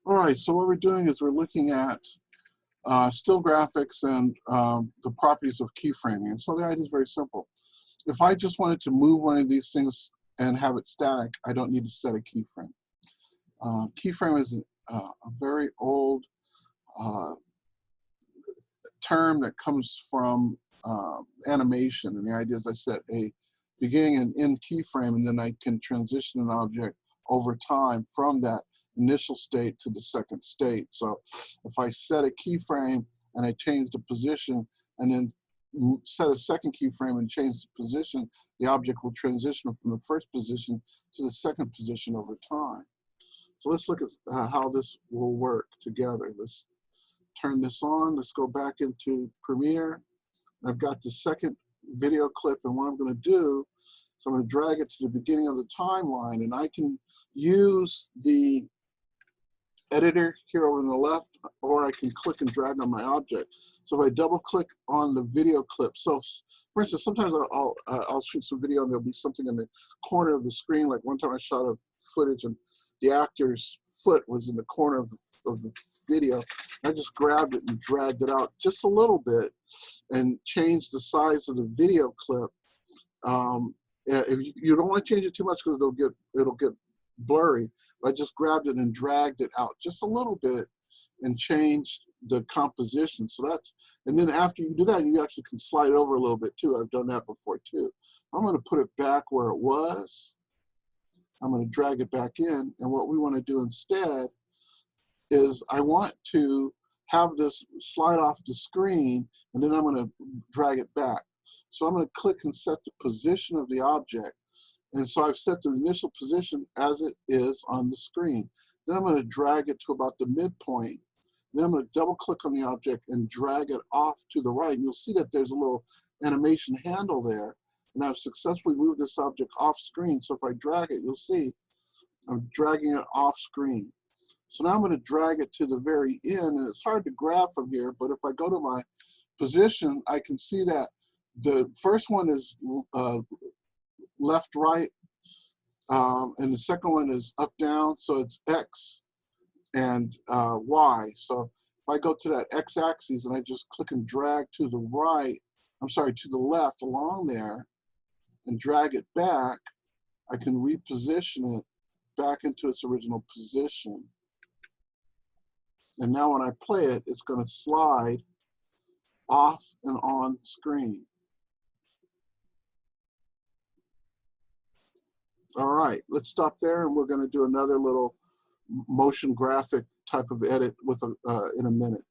All right, so what we're doing is we're looking at still graphics and the properties of keyframing. And so the idea is very simple. If I just wanted to move one of these things and have it static, I don't need to set a keyframe. Keyframe is a very old term that comes from animation. And the idea is I set a beginning and end keyframe, and then I can transition an object over time from that initial state to the second state. So if I set a keyframe and I change the position and then set a second keyframe and change the position, the object will transition from the first position to the second position over time. So let's look at how this will work together. Let's turn this on. Let's go back into Premiere. I've got the second video clip, and what I'm going to do is I'm going to drag it to the beginning of the timeline, and I can use the editor here over on the left, or I can click and drag on my object. So if I double click on the video clip, so for instance, sometimes I'll shoot some video and there'll be something in the corner of the screen. Like one time I shot a footage and the actor's foot was in the corner of the video. I just grabbed it and dragged it out just a little bit and changed the size of the video clip. If you don't want to change it too much because it'll get blurry. I just grabbed it and dragged it out just a little bit and changed the composition. So that's, and then after you do that, you actually can slide it over a little bit too. I've done that before too. I'm going to put it back where it was. I'm going to drag it back in, and what we want to do instead is I want to have this slide off the screen, and then I'm going to drag it back. So I'm going to click and set the position of the object. And so I've set the initial position as it is on the screen. Then I'm going to drag it to about the midpoint. Then I'm going to double click on the object and drag it off to the right. And you'll see that there's a little animation handle there. And I've successfully moved this object off screen. So if I drag it, you'll see I'm dragging it off screen. So now I'm going to drag it to the very end. And it's hard to grab from here, but if I go to my position, I can see that the first one is left, right, and the second one is up, down. So it's X and Y. So if I go to that X axis and I just click and drag to the right, I'm sorry, to the left along there and drag it back, I can reposition it back into its original position. And now when I play it, it's going to slide off and on screen. All right, let's stop there, and we're going to do another little motion graphic type of edit with in a minute.